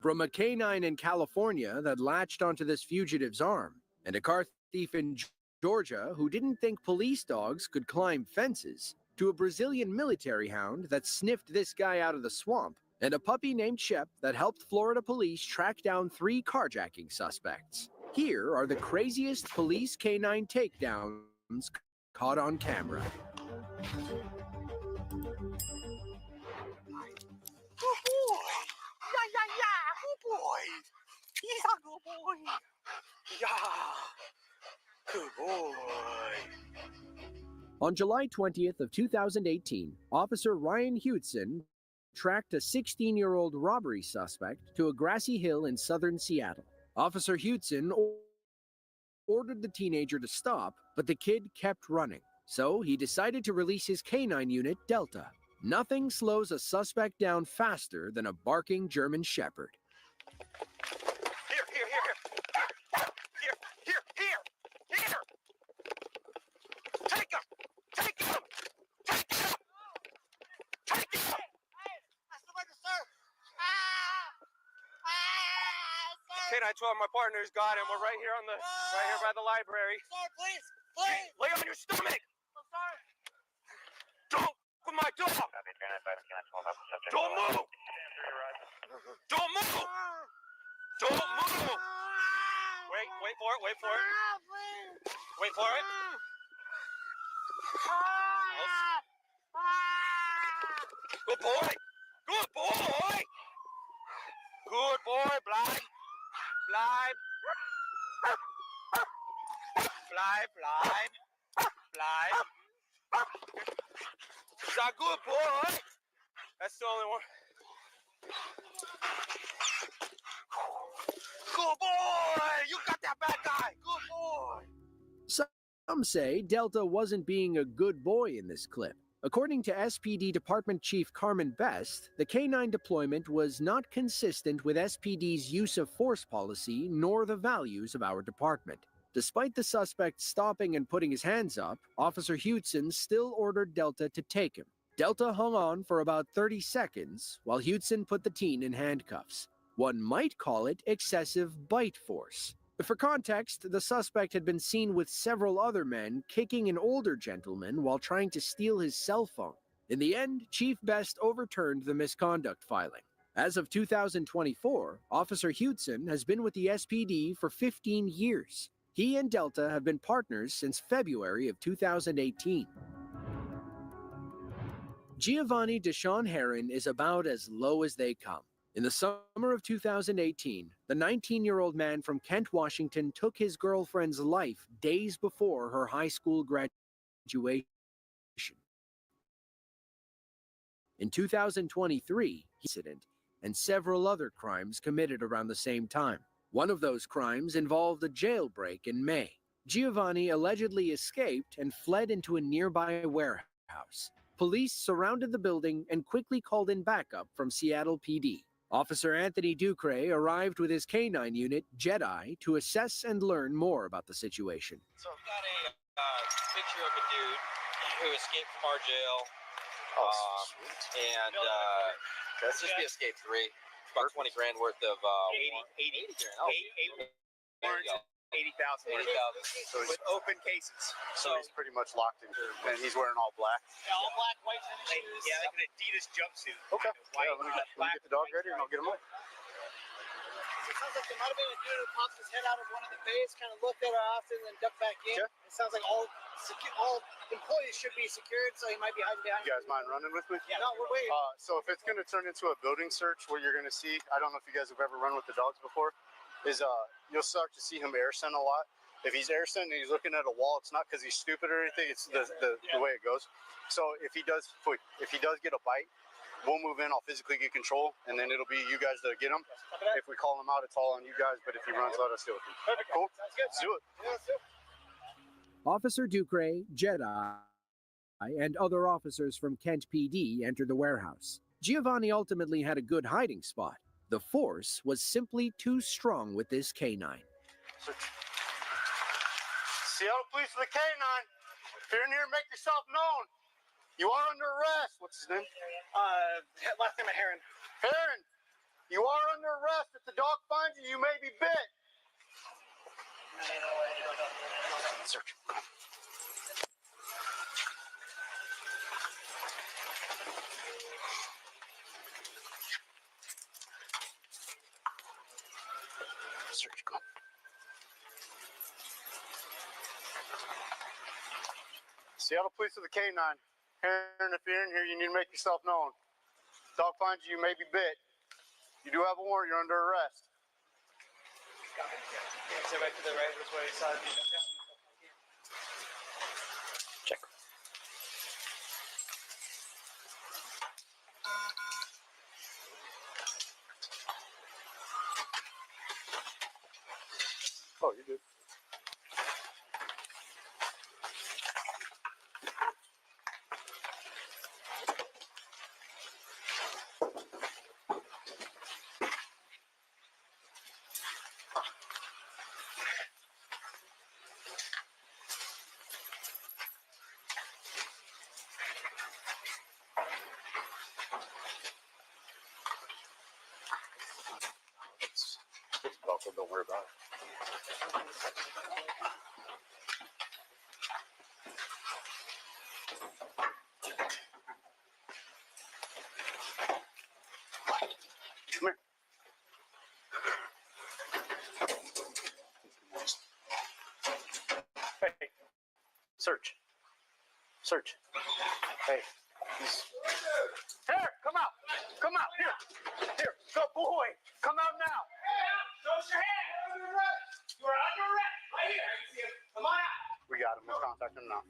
From a canine in California that latched onto this fugitive's arm, and a car thief in Georgia who didn't think police dogs could climb fences, to a Brazilian military hound that sniffed this guy out of the swamp, and a puppy named Shep that helped Florida police track down 3 carjacking suspects. Here are the craziest police canine takedowns caught on camera. Good boy. Yeah. Good boy. He's a good boy. Yeah. Good boy. On July 20th of 2018, Officer Ryan Hudson tracked a 16-year-old robbery suspect to a grassy hill in southern Seattle. Officer Hudson ordered the teenager to stop, but the kid kept running. So he decided to release his canine unit, Delta. Nothing slows a suspect down faster than a barking German Shepherd. Here. Take him. K-9 12, my partner's got him. We're right here by the library. Sir, please. Lay on your stomach. I'm sorry. Don't with my dog. Don't move. Don't move. Don't move. Wait for it. Wait for it. Good boy. Bleib. Is that good boy? That's the only one. Good boy! You got that bad guy! Good boy! Some say Delta wasn't being a good boy in this clip. According to SPD Department Chief Carmen Best, the K-9 deployment was not consistent with SPD's use of force policy nor the values of our department. Despite the suspect stopping and putting his hands up, Officer Hudson still ordered Delta to take him. Delta hung on for about 30 seconds while Hudson put the teen in handcuffs. One might call it excessive bite force. For context, the suspect had been seen with several other men kicking an older gentleman while trying to steal his cell phone. In the end, Chief Best overturned the misconduct filing. As of 2024, Officer Hudson has been with the SPD for 15 years. He and Delta have been partners since February of 2018. Giovanni Deshawn Heron is about as low as they come. In the summer of 2018, the 19-year-old man from Kent, Washington took his girlfriend's life days before her high school graduation. In 2023, incident and several other crimes committed around the same time. One of those crimes involved a jailbreak in May. Giovanni allegedly escaped and fled into a nearby warehouse. Police surrounded the building and quickly called in backup from Seattle PD. Officer Anthony Ducre arrived with his K-9 unit, Jedi, to assess and learn more about the situation. So I've got a picture of a dude who escaped from our jail. Let's just be escape 3. About 20 grand worth of 80 grand. Oh, 80,000 so with open cases. So he's pretty much locked in, and he's wearing all black. Yeah, all black, white tennis shoes. Yeah, like an Adidas jumpsuit. Okay. White, let me get the dog ready, and I'll get him up. It sounds like there might have been a dude who popped his head out of one of the bays, kind of looked at her often, and then ducked back in. Yeah. It sounds like all employees should be secured, so he might be hiding behind. You guys mind running with me? Yeah, no, we're waiting. So if it's going to turn into a building search, what you're going to see, I don't know if you guys have ever run with the dogs before, is you'll start to see him air scent a lot. If he's air scent and he's looking at a wall, it's not because he's stupid or anything. It's the way it goes. So if he does get a bite, we'll move in. I'll physically get control, and then it'll be you guys that get him. If we call him out, it's all on you guys. But if he runs, let us deal with him. Perfect. Cool. Sounds good. Let's do it. Yeah, let's do it. Officer Ducre, Jedi, and other officers from Kent PD entered the warehouse. Giovanni ultimately had a good hiding spot. The force was simply too strong with this K-9. Seattle Police with the K-9. If you're in here, make yourself known. You are under arrest. What's his name? Last name of Heron. Heron. You are under arrest. If the dog finds you, you may be bit. Search. Search. Go. Seattle Police with the K9. Here interfering here, you need to make yourself known. Dog finds you, you may be bit. You do have a warrant, you're under arrest. Stay back to the right, which way side? Check. Oh, you're good. It's buckled, don't worry about it. Come here. Hey, search. Search. Hey, here, come out. Come out. Here. Here. Good boy. Come out now. Show us your hand. You are under arrest. Right here. You see him. Come on out. We got him. We'll contact him now.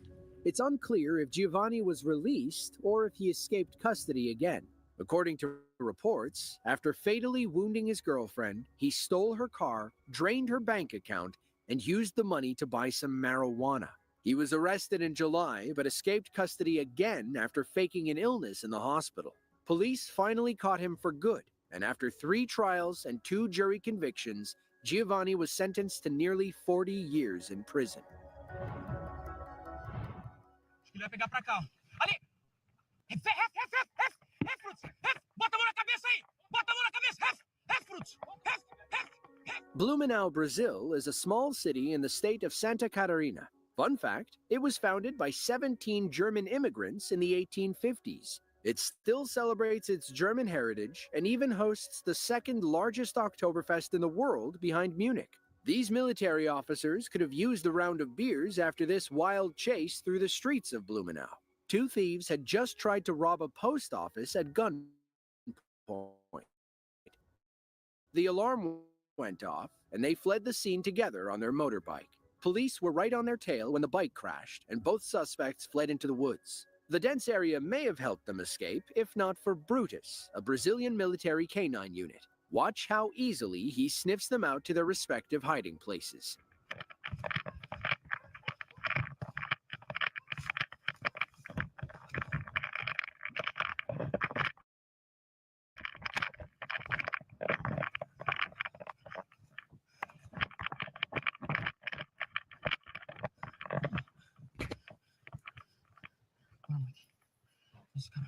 It's unclear if Giovanni was released or if he escaped custody again. According to reports, after fatally wounding his girlfriend, he stole her car, drained her bank account, and used the money to buy some marijuana. He was arrested in July but escaped custody again after faking an illness in the hospital. Police finally caught him for good, and after 3 trials and 2 jury convictions, Giovanni was sentenced to nearly 40 years in prison. Ele vai pegar pra cá, ó. Ali! Frutos! Bota a mão na cabeça aí! Bota a mão na cabeça! Frutos! Blumenau, Brazil is a small city in the state of Santa Catarina. Fun fact, it was founded by 17 German immigrants in the 1850s. It still celebrates its German heritage and even hosts the second largest Oktoberfest in the world behind Munich. These military officers could have used a round of beers after this wild chase through the streets of Blumenau. 2 thieves had just tried to rob a post office at gunpoint. The alarm went off, and they fled the scene together on their motorbike. Police were right on their tail when the bike crashed, and both suspects fled into the woods. The dense area may have helped them escape, if not for Brutus, a Brazilian military canine unit. Watch how easily he sniffs them out to their respective hiding places. Esse cara.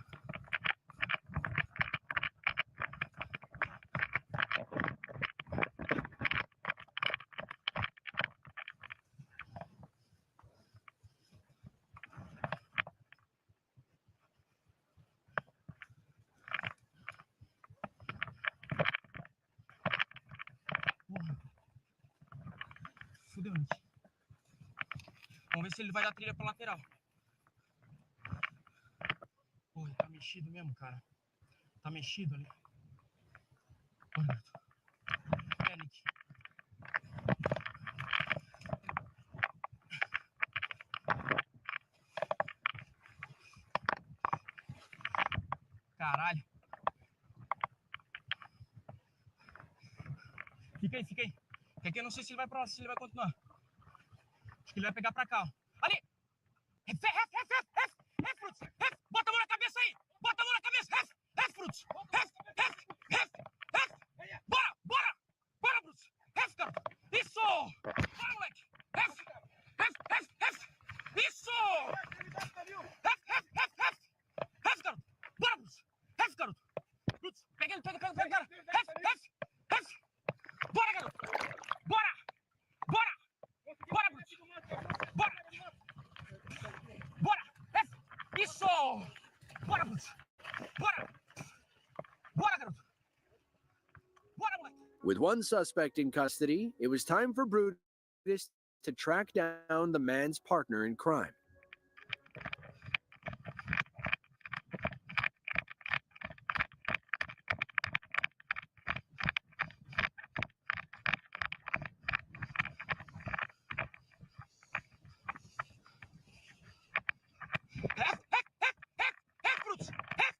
Porra. Fudeu, Nick. Vamos ver se ele vai dar trilha pra lateral. Porra, tá mexido mesmo, cara. Tá mexido ali. Porra, Neto. É, Nick. Caralho. Fica aí, fica aí. Que aqui eu não sei se ele vai pra lá, se ele vai continuar. Acho que ele vai pegar pra cá, ó. Ali! Frutos! Bota a mão na cabeça aí! Bota a mão na cabeça! Frutos! Bora! Bora! Bora, Brutus! Cara! Isso! Bora, moleque! Isso! Garoto! Bora, Brutus! Garoto! Brutus! Pega ele, pega, cara! Brutus! Bora! Bora, garoto! Bora, moleque! With one suspect in custody, it was time for Brutus to track down the man's partner in crime. Ref, Brutus! Ref,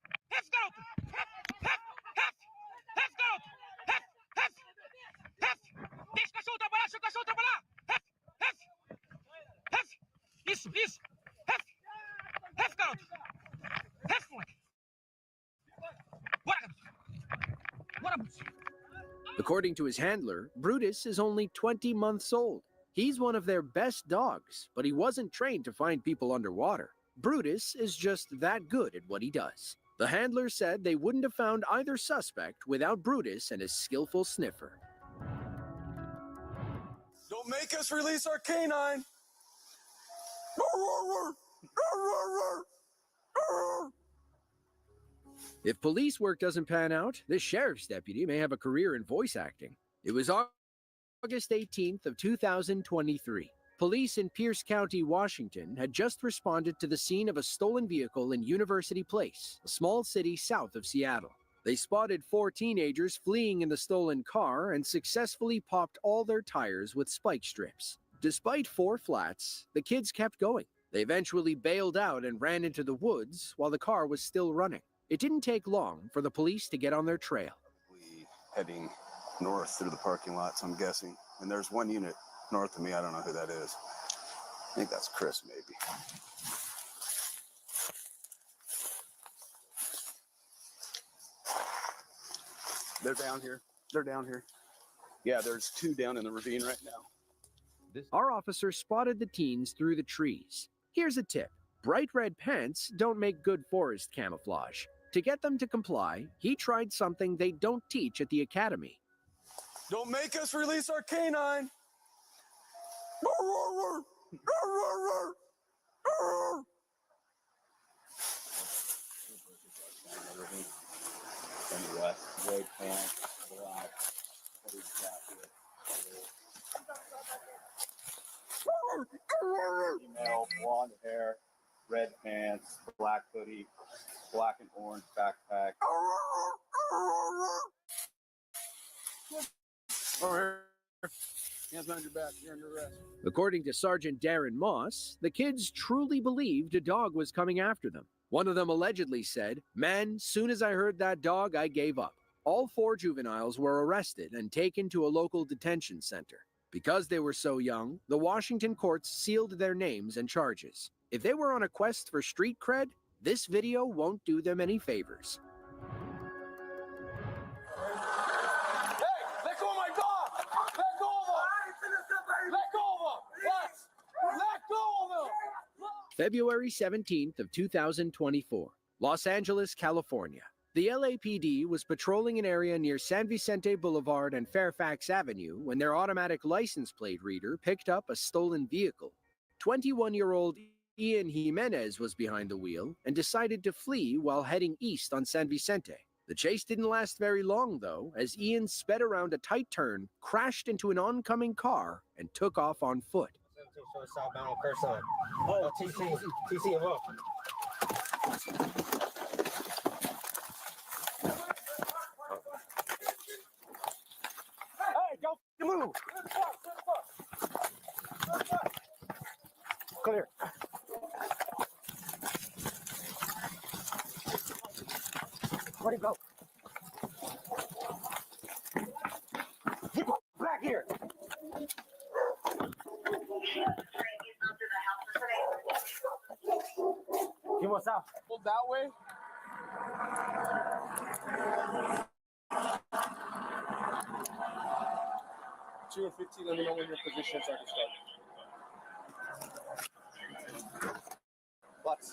garoto! Ref, garoto! Ref! Deixa o cachorro trabalhar, deixa o cachorro trabalhar! Ref! Isso! Ref, garoto! Ref, moleque! Bora, garoto! Bora, Brutus! According to his handler, Brutus is only 20 months old. He's one of their best dogs, but he wasn't trained to find people underwater. Brutus is just that good at what he does. The handler said they wouldn't have found either suspect without Brutus and his skillful sniffer. Don't make us release our canine. If police work doesn't pan out, this sheriff's deputy may have a career in voice acting. It was August 18th of 2023. Police in Pierce County, Washington, had just responded to the scene of a stolen vehicle in University Place, a small city south of Seattle. They spotted 4 teenagers fleeing in the stolen car and successfully popped all their tires with spike strips. Despite 4 flats, the kids kept going. They eventually bailed out and ran into the woods while the car was still running. It didn't take long for the police to get on their trail. We heading north through the parking lots, I'm guessing. And there's one unit north of me. I don't know who that is. I think that's Chris, maybe. They're down here. They're down here. Yeah, there's 2 down in the ravine right now. Our officer spotted the teens through the trees. Here's a tip. Bright red pants don't make good forest camouflage. To get them to comply, he tried something they don't teach at the academy. Don't make us release our canine. Red pants, black, hoodie jacket, female, blonde hair, red pants, black hoodie, black and orange backpack. Over here. Hands behind your back. You're under arrest. According to Sergeant Darren Moss, the kids truly believed a dog was coming after them. One of them allegedly said, "Man, soon as I heard that dog, I gave up." All 4 juveniles were arrested and taken to a local detention center. Because they were so young, the Washington courts sealed their names and charges. If they were on a quest for street cred, this video won't do them any favors. Hey, let go of my dog! Let go of him! Let go of him! Let go of him! February 17th of 2024, Los Angeles, California. The LAPD was patrolling an area near San Vicente Boulevard and Fairfax Avenue when their automatic license plate reader picked up a stolen vehicle. 21-year-old Ian Jimenez was behind the wheel and decided to flee while heading east on San Vicente. The chase didn't last very long, though, as Ian sped around a tight turn, crashed into an oncoming car, and took off on foot. Southbound on Curzon. Oh, TC involved. Hey, don't move. Come here. Where'd he go? Get back here. You want south? Well, that way. Two and 15, let me know when your position so I can start. Lots.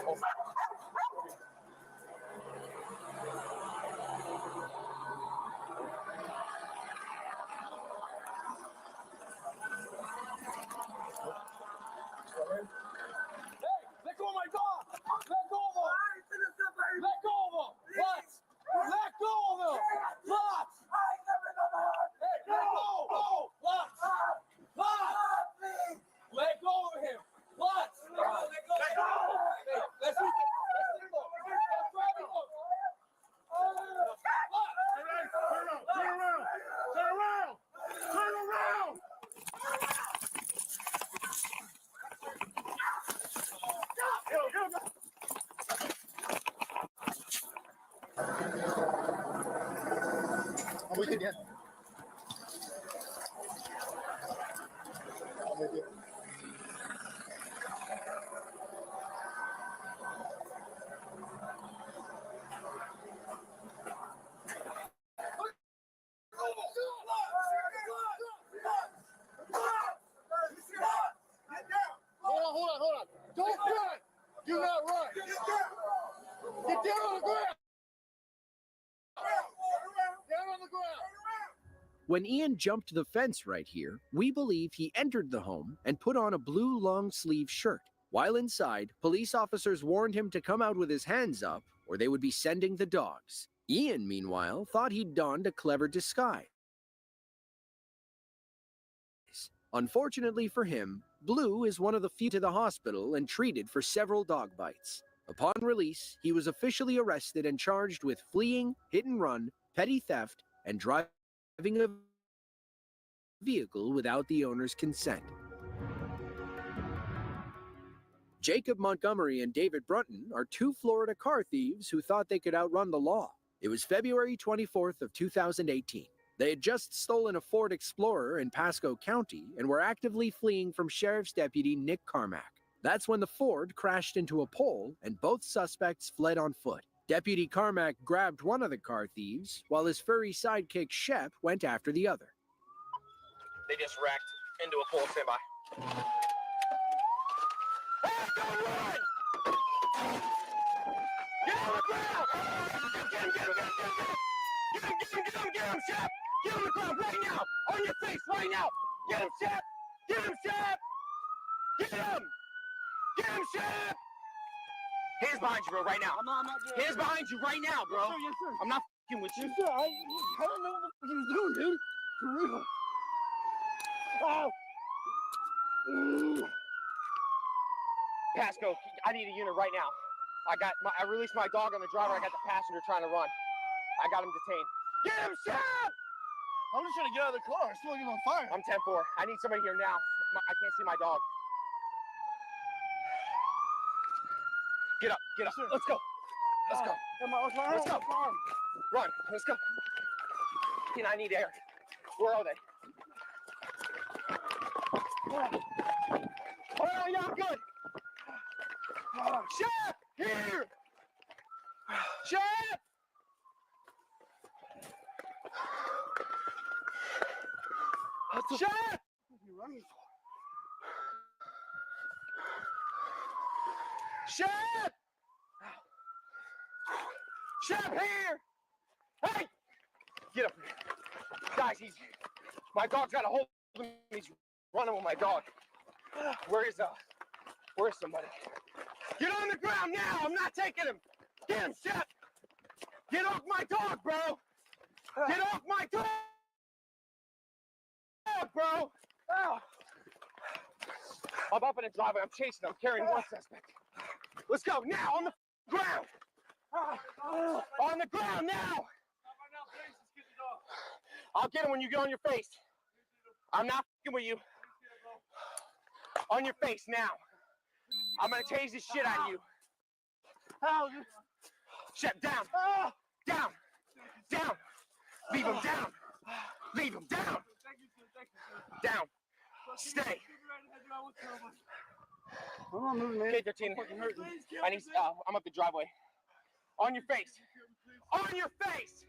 Oh. Hey, let go of my dog! Let go of him! I'm with you, Dan. I'm with you. Hold on. Don't run. Do not run. Get down on the ground. Down on the ground. When Ian jumped the fence right here, we believe he entered the home and put on a blue long-sleeve shirt. While inside, police officers warned him to come out with his hands up or they would be sending the dogs. Ian, meanwhile, thought he'd donned a clever disguise. Unfortunately for him, Blue is one of the few to the hospital and treated for several dog bites. Upon release, he was officially arrested and charged with fleeing, hit and run, petty theft, and driving a vehicle without the owner's consent. Jacob Montgomery and David Brunton are two Florida car thieves who thought they could outrun the law. It was February 24th of 2018. They had just stolen a Ford Explorer in Pasco County and were actively fleeing from Sheriff's Deputy Nick Carmack. That's when the Ford crashed into a pole and both suspects fled on foot. Deputy Carmack grabbed one of the car thieves, while his furry sidekick Shep went after the other. They just wrecked into a pole. Stand by. Hey, don't run! Get on the ground! Get him, Shep! Get on the ground right now! On your face right now! Get him, Shep! Get him, Shep! Get him! Get him, Shep! Hands behind you, bro, right now. I'm not doing Hands behind you right now, bro. Yes, sir. I'm not f***ing with you. Yes, sir. I don't know what he was doing, dude. For real. Oh. Pasco, I need a unit right now. I released my dog on the driver. I got the passenger trying to run. I got him detained. Get him, Shep! I'm just trying to get out of the car. It's still on fire. I'm 10-4. I need somebody here now. I can't see my dog. Get up. Sir. Let's go. Let's go. Let's go. Run. Let's go. And I need air. Where are they? Oh, yeah, I'm good. Shep! Here! Shep! Shep! What are you running for? Shep! Shep, here! Hey! Get up here. Guys, my dog's got a hold of him. He's running with my dog. Where's somebody? Get on the ground now! I'm not taking him! Get him, Shep! Get off my dog, bro! Get off my dog, bro! Oh. I'm up in the driveway. I'm chasing him. I'm carrying one suspect. Let's go now on the ground. On the ground now. I'll get him when you get on your face. I'm not f***ing with you. On your face now. I'm gonna tase the shit out of you. Shep, down. Down. Down. Leave him down. Leave him down. Down. Stay. I'm not moving, man. K-13. I'm up the driveway. On your face. On your face!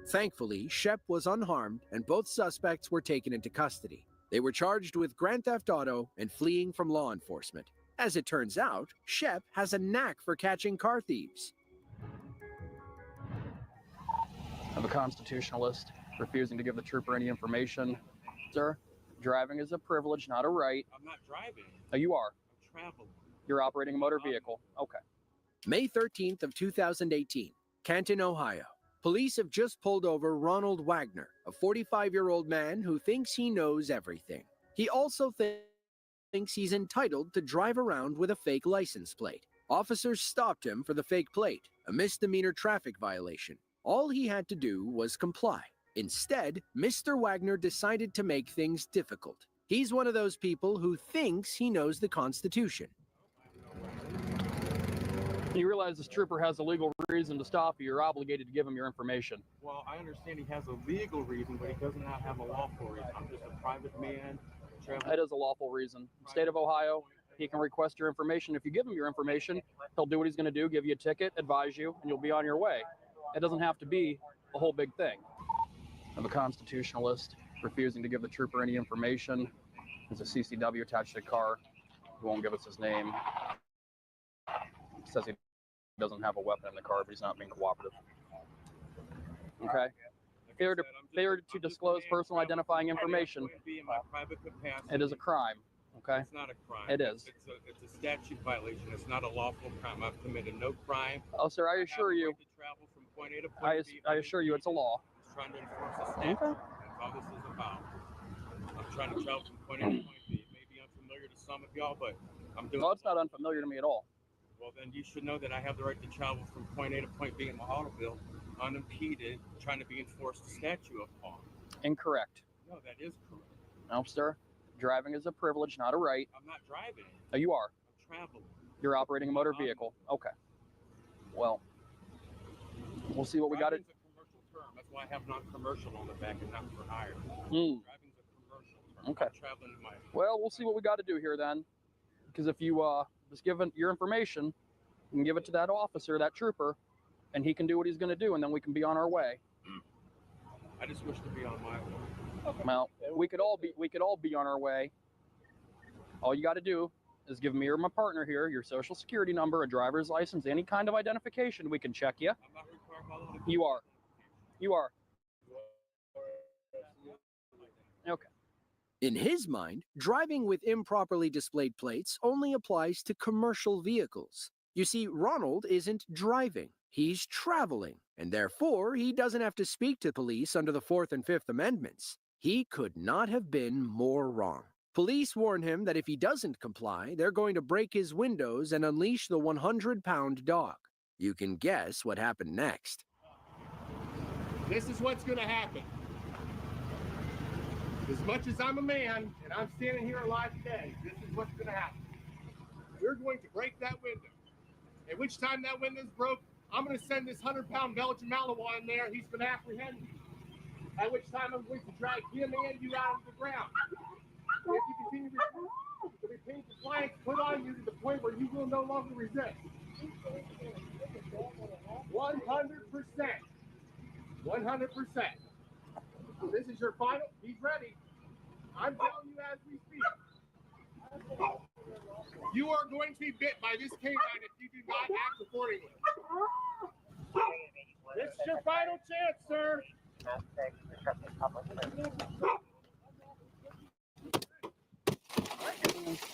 Thankfully, Shep was unharmed and both suspects were taken into custody. They were charged with grand theft auto and fleeing from law enforcement. As it turns out, Shep has a knack for catching car thieves. I'm a constitutionalist, refusing to give the trooper any information. Sir, driving is a privilege, not a right. I'm not driving. Oh, you are. I'm traveling. You're operating a motor vehicle. Okay. May 13th of 2018, Canton, Ohio. Police have just pulled over Ronald Wagner, a 45-year-old man who thinks he knows everything. He also thinks he's entitled to drive around with a fake license plate. Officers stopped him for the fake plate, a misdemeanor traffic violation. All he had to do was comply. Instead, Mr. Wagner decided to make things difficult. He's one of those people who thinks he knows the Constitution. You realize this trooper has a legal reason to stop you. You're obligated to give him your information. Well, I understand he has a legal reason, but he does not have a lawful reason. I'm just a private man. That is a lawful reason. State of Ohio, he can request your information. If you give him your information, he'll do what he's going to do, give you a ticket, advise you, and you'll be on your way. It doesn't have to be a whole big thing. I'm a constitutionalist, refusing to give the trooper any information. There's a CCW attached to the car. He won't give us his name. He says he doesn't have a weapon in the car, but he's not being cooperative. Okay? Failure to disclose personal identifying information, it is a crime. Okay? It's not a crime. It is. It's a statute violation. It's not a lawful crime. I've committed no crime. Oh, sir, I assure you. Travel from point A to point B. I assure you, it's a law. I'm trying to enforce a statute. Okay. That's all this is about. I'm trying to travel from point A to point B. It may be unfamiliar to some of y'all, but I'm doing. No, it's not unfamiliar to me at all. Well, then you should know that I have the right to travel from point A to point B in my automobile, unimpeded, trying to be enforced a statute upon. Incorrect. No, that is correct. No, sir. Driving is a privilege, not a right. I'm not driving. Oh, you are. I'm traveling. You're operating a motor vehicle. Okay. Well, we'll see what we got to. Driving's a commercial term. That's why I have non-commercial on the back and not for hire. Mm. Driving's a commercial term. Okay. I'm traveling in my. Well, we'll see what we got to do here then. Because if you just give your information, you can give it to that officer, that trooper, and he can do what he's going to do, and then we can be on our way. I just wish to be on my way. Okay. Well, we could all be on our way. All you got to do is give me or my partner here your social security number, a driver's license, any kind of identification. We can check you. I'm not required by law to You are. You are. Okay. In his mind, driving with improperly displayed plates only applies to commercial vehicles. You see, Ronald isn't driving, he's traveling, and therefore he doesn't have to speak to police under the 4th and 5th Amendments. He could not have been more wrong. Police warn him that if he doesn't comply, they're going to break his windows and unleash the 100-pound dog. You can guess what happened next. This is what's going to happen. As much as I'm a man and I'm standing here alive today, this is what's going to happen. We're going to break that window. At which time that window's broke, I'm going to send this 100-pound Belgian Malinois in there. He's going to apprehend you. At which time I'm going to drag him and you out of the ground. If you continue to repeat the flanks put on you to the point where you will no longer resist. 100%. 100%. This is your final. He's ready. I'm telling you as we speak. You are going to be bit by this canine if you do not act accordingly. This is your final chance, sir.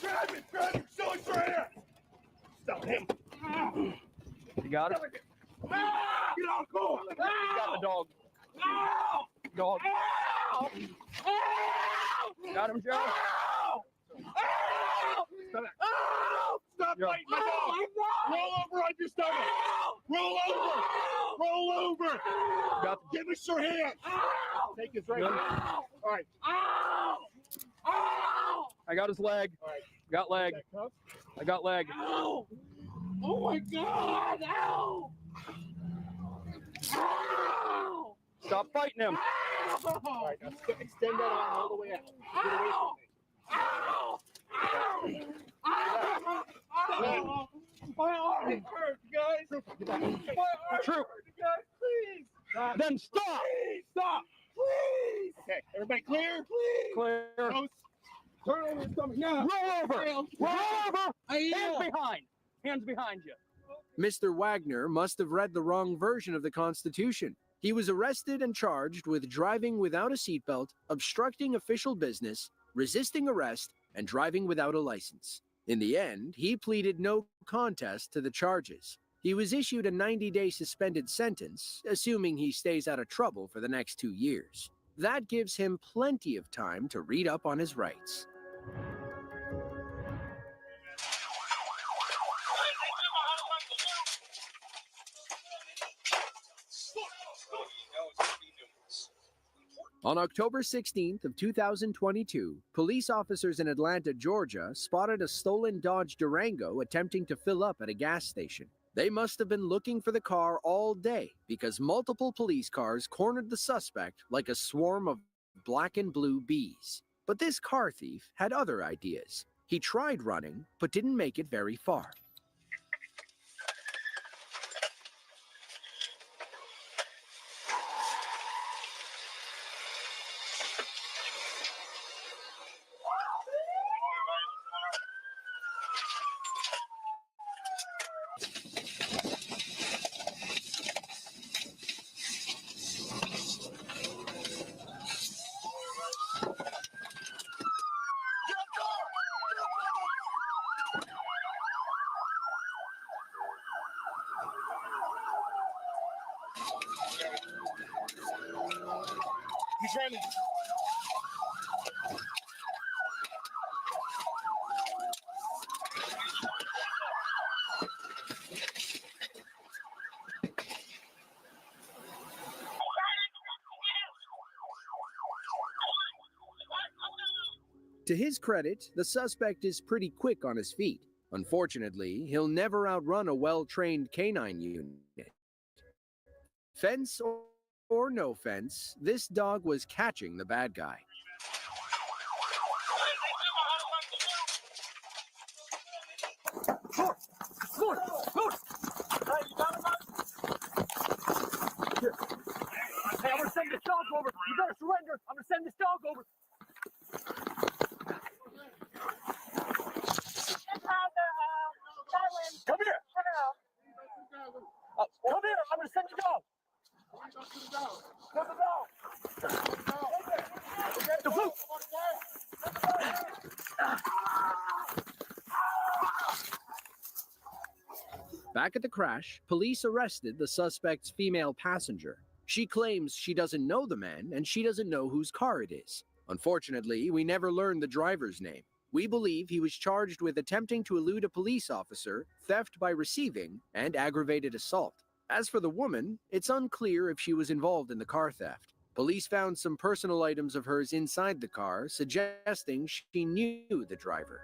Grab him, silly straight. Stop him. You got it? Get on, go. You got the dog. Dog. Got him, Joe? Stop biting my dog. Roll over on your stomach. Roll over. Roll over. Got Give us your hand. Take his right hand. All right. I got his leg. All right. Got leg. I got leg. Ow! Oh my God! Ow! Ow! Stop fighting him. All right, now extend that arm all the way out. Get away from me. Ow! Ow! Ow! My arm hurts, guys. My arm hurts, guys. Please. Then stop. Please stop. Please. Okay, everybody clear? Please. Clear. Nose. Turn over your stomach now. Roll over. Roll over. I Hands behind. Hands behind you. Mr. Wagner must have read the wrong version of the Constitution. He was arrested and charged with driving without a seatbelt, obstructing official business, resisting arrest, and driving without a license. In the end, he pleaded no contest to the charges. He was issued a 90-day suspended sentence, assuming he stays out of trouble for the next 2 years. That gives him plenty of time to read up on his rights. On October 16th of 2022, police officers in Atlanta, Georgia, spotted a stolen Dodge Durango attempting to fill up at a gas station. They must have been looking for the car all day because multiple police cars cornered the suspect like a swarm of black and blue bees. But this car thief had other ideas. He tried running, but didn't make it very far. He's running. To his credit, the suspect is pretty quick on his feet. Unfortunately, he'll never outrun a well-trained canine unit. Fence or no fence, this dog was catching the bad guy. Hey, I'm gonna send this dog over. You better surrender. I'm gonna send this dog over. Come here. Come here. I'm gonna send the dog. Send the dog. The boot. Back at the crash, police arrested the suspect's female passenger. She claims she doesn't know the man and she doesn't know whose car it is. Unfortunately, we never learned the driver's name. We believe he was charged with attempting to elude a police officer, theft by receiving, and aggravated assault. As for the woman, it's unclear if she was involved in the car theft. Police found some personal items of hers inside the car, suggesting she knew the driver.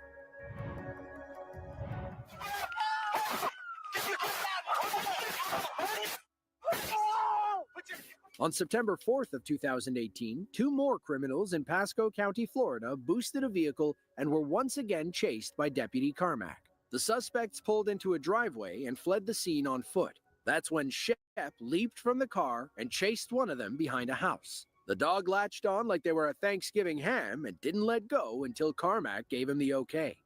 On September 4th of 2018, two more criminals in Pasco County, Florida, boosted a vehicle and were once again chased by Deputy Carmack. The suspects pulled into a driveway and fled the scene on foot. That's when Shep leaped from the car and chased one of them behind a house. The dog latched on like they were a Thanksgiving ham and didn't let go until Carmack gave him the okay.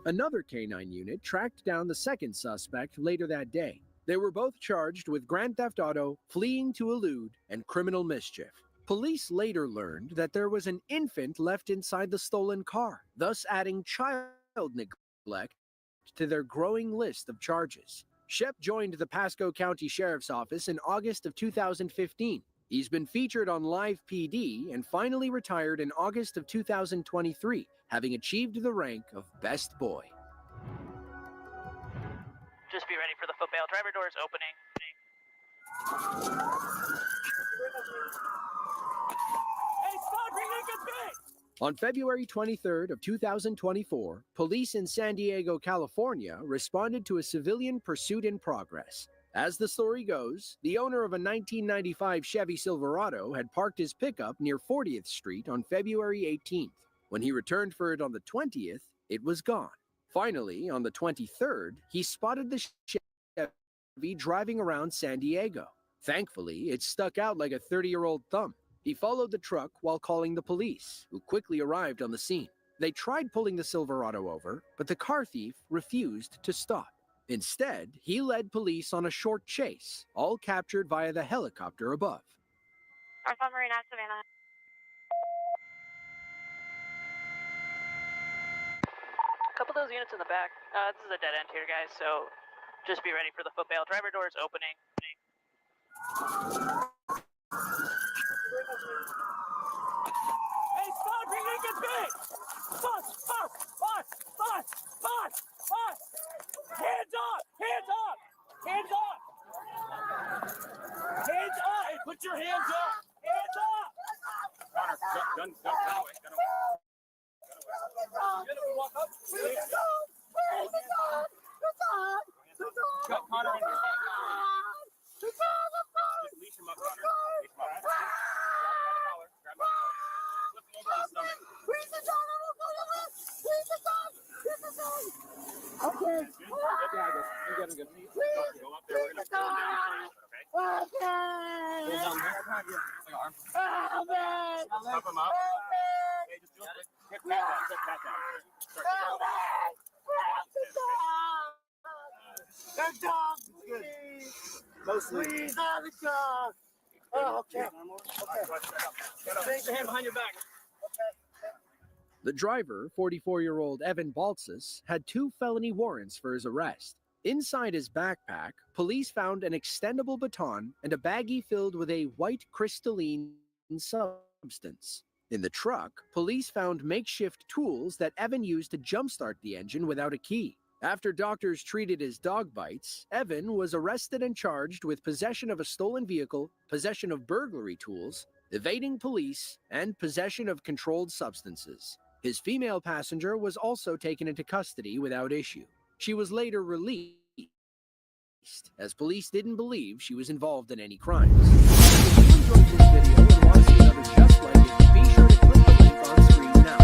Another canine unit tracked down the second suspect later that day. They were both charged with grand theft auto, fleeing to elude, and criminal mischief. Police later learned that there was an infant left inside the stolen car, thus adding child neglect to their growing list of charges. Shep joined the Pasco County Sheriff's Office in August of 2015. He's been featured on Live PD and finally retired in August of 2023, having achieved the rank of Best Boy. Just be ready for the foot bail. Driver doors opening. Hey, stop! Bring it back! On February 23rd of 2024, police in San Diego, California, responded to a civilian pursuit in progress. As the story goes, the owner of a 1995 Chevy Silverado had parked his pickup near 40th Street on February 18th. When he returned for it on the 20th, it was gone. Finally, on the 23rd, he spotted the Chevy driving around San Diego. Thankfully, it stuck out like a 30-year-old thumb. He followed the truck while calling the police, who quickly arrived on the scene. They tried pulling the Silverado over, but the car thief refused to stop. Instead, he led police on a short chase, all captured via the helicopter above. Northbound Marina, Savannah. A couple of those units in the back. This is a dead end here, guys, so Just be ready for the foot bail. Driver doors opening. Hey, stop! You're gonna get bit! Fuck! Fuck! Fuck! Fuck! Fuck! Fuck! Hands up! Hands up! Hands up! Hands up! Hey, put your hands up! Hands up! Connor, gun away. Gun away. Walk up. Got Connor in your Just leash him up, Connor. Leash him up. Grab my collar. Grab my collar. Flip him over on his stomach. Okay. You get him good. Go up there. We're gonna pull him down. Okay? Okay. Pull him down there. Like arm. Oh, man. Pump him up. Hey, just do it. Hit pat down. Hit pat down. Start to go. The dog, please. Mostly. Please, the dog. Oh, okay. Take the hand behind your back. The driver, 44-year-old Evan Baltzis, had 2 felony warrants for his arrest. Inside his backpack, police found an extendable baton and a baggie filled with a white crystalline substance. In the truck, police found makeshift tools that Evan used to jumpstart the engine without a key. After doctors treated his dog bites, Evan was arrested and charged with possession of a stolen vehicle, possession of burglary tools, evading police, and possession of controlled substances. His female passenger was also taken into custody without issue. She was later released, as police didn't believe she was involved in any crimes. If you enjoyed this video and want to see another just like it, be sure to click the link on screen now.